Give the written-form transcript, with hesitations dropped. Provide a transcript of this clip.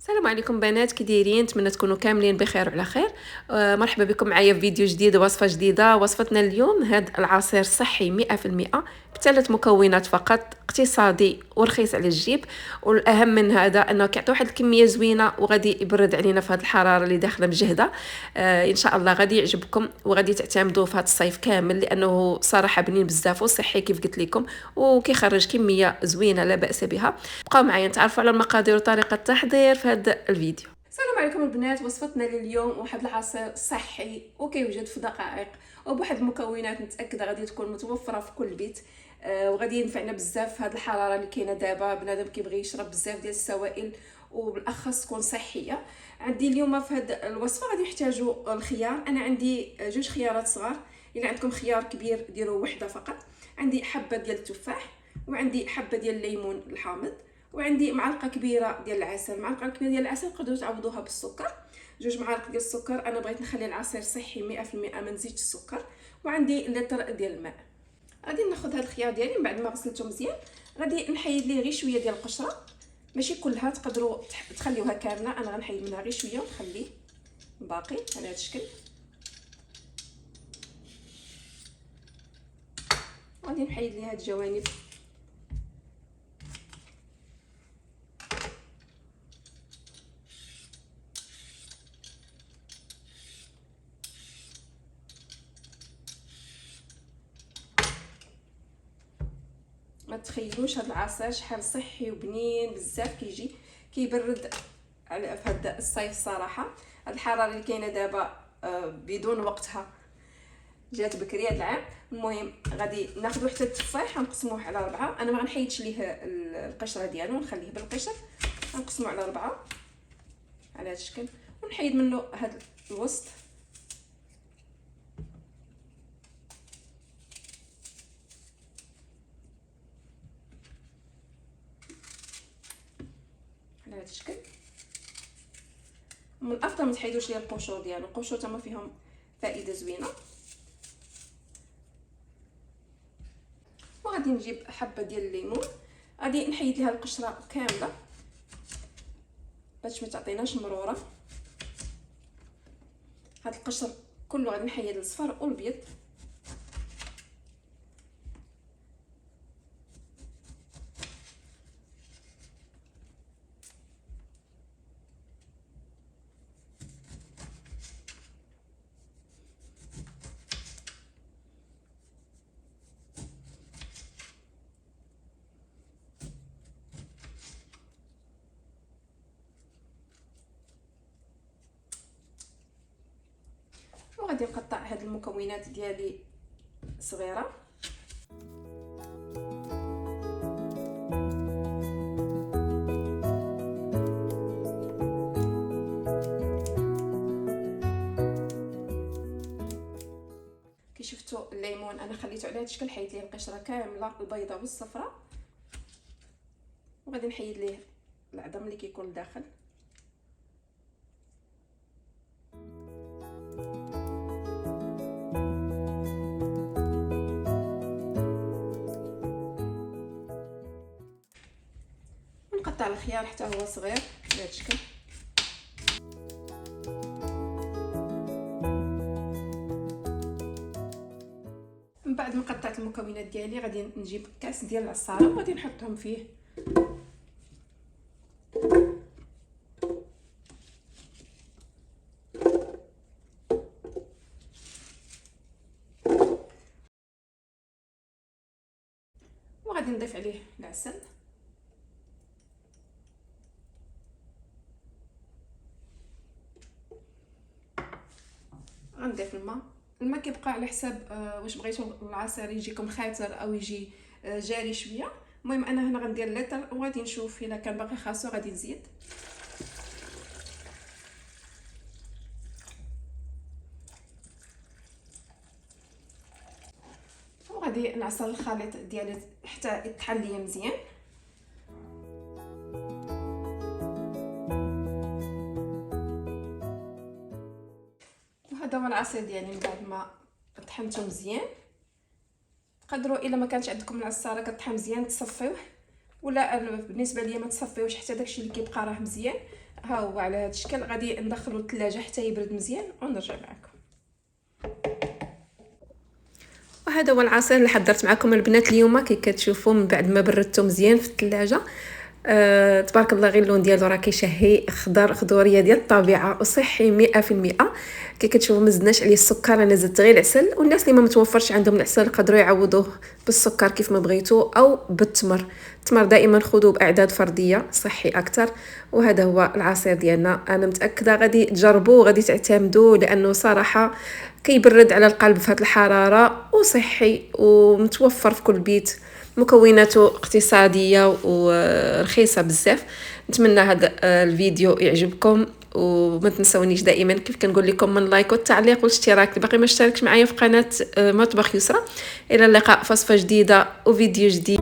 السلام عليكم بنات، كي دايرين؟ نتمنى تكونوا كاملين بخير وعلى خير. مرحبا بكم معايا في فيديو جديد، وصفه جديده. وصفتنا اليوم هذا العصير صحي 100% بثلاث مكونات فقط، اقتصادي ورخيص على الجيب. والاهم من هذا انه كيعطي واحد الكميه زوينه وغادي يبرد علينا في هذه الحراره اللي داخله مجهده. ان شاء الله غادي يعجبكم وغادي تعتمدوه في هذا الصيف كامل، لانه صراحه بنين بزاف وصحي كيف قلت لكم، وكيخرج كميه زوينه لا باس بها. بقاو معايا نتعرفوا على المقادير وطريقه التحضير في هذا الفيديو. السلام عليكم البنات، وصفتنا لليوم واحد العصير صحي وكيوجد في دقائق وبواحد المكونات متاكده غادي تكون متوفره في كل بيت. وغادي ينفعنا بزاف في هذه الحراره اللي كاينه دابا. بنادم كيبغي يشرب بزاف ديال السوائل وبالاخص تكون صحيه. عندي اليوم في هذه الوصفه غادي نحتاجوا الخيار. انا عندي جوج خيارات صغار، الا عندكم خيار كبير ديروا وحده فقط. عندي حبه ديال التفاح، وعندي حبه ديال الليمون الحامض، وعندي معلقه كبيره ديال العسل. معلقه كبيره ديال العسل تقدروا تعوضوها بالسكر. جوج معالق ديال السكر، انا بغيت نخلي العصير صحي 100% ما نزيدش السكر. وعندي لتر ديال الماء. غادي ناخذ هاد الخيار ديالي من بعد ما غسلته مزيان، غادي نحيد ليه غير شويه ديال القشره، ماشي كلها، تقدروا تخليوها كامله. انا غنحيد منها غير شويه ونخليه باقي على هذا الشكل. غادي نحيد ليه هاد الجوانب. ما تخيلوش هذا العصير شحال صحي وبنين بزاف، كيجي كيبرد على في هذا الصيف. صراحه هاد الحراره اللي كاينه دابا بدون وقتها جات بكري هاد العام. المهم غادي ناخذ حتى التفاح نقسموه على 4. انا ما غنحيدش ليه القشره ديالو، نخليه بالقشر. نقسموه على 4 على هذا الشكل، ونحيد منه هاد الوسط. على هذا الشكل. من الافضل ما تحيدوش ليه القشور ديالو، القشور تما فيهم فائده زوينه. وغادي نجيب حبه ديال الليمون، غادي نحيد ليها القشره كامله باش ما تعطيناش مروره. هاد القشر كله غادي نحيد الصفر والبيض. وغادي نقطع هاد المكونات ديالي صغيره. كي شفتوا الليمون انا خليته على هذا الشكل، حيدت ليه القشره كامله البيضاء والصفراء، وغادي نحيد ليه العظم اللي كيكون داخل. ونقطع الخيار حتى هو صغير على هذا الشكل. من بعد ما قطعت المكونات ديالي غادي نجيب كاس ديال العصاره وغادي نحطهم فيه. وغادي نضيف عليه العسل. غنضيف الماء كيبقى على حساب واش بغيتو العصير يجيكم خاتر او يجي جاري شويه. المهم انا هنا غندير لتر، وغادي نشوف الا كان باقي خاصو غادي نزيد. وغادي نعصر الخليط ديالي حتى يطحن ليا مزيان. وهذا هو العصير ديالي من بعد ما طحنته مزيان. تقدروا الا ما كانش عندكم العصاره كطحن مزيان تصفيوه، ولا بالنسبه ليا ما تصفيوش حتى داكشي اللي كيبقى راه مزيان. ها هو على هذا الشكل. غادي ندخلو الثلاجه حتى يبرد مزيان ونرجع معكم. وهذا هو العصير اللي حضرت معكم البنات اليوم. كي كتشوفوا من بعد ما بردته مزيان في الثلاجه، تبارك الله، غير اللون ديالو راه كيشهي، خضوريه ديال الطبيعه وصحي 100%. كي كتشوفوا ما زدناش عليه السكر، انا زدت غير العسل. والناس اللي ما متوفرش عندهم العسل يقدروا يعوضوه بالسكر كيف ما بغيتو او بالتمر. التمر دائما خذوه باعداد فرديه صحي اكثر. وهذا هو العصير ديالنا، انا متاكده غادي تجربوه وغادي تعتمدوه، لانه صراحه كيبرد على القلب في هذه الحراره وصحي ومتوفر في كل بيت. مكوناته اقتصاديه ورخيصه بزاف. نتمنى هذا الفيديو يعجبكم، وما تنسونيش دائما كيف كنقول لكم من لايك والتعليق والاشتراك اللي باقي ما اشتركش معايا في قناه مطبخ يسرى. الى اللقاء في وصفه جديده وفيديو جديد.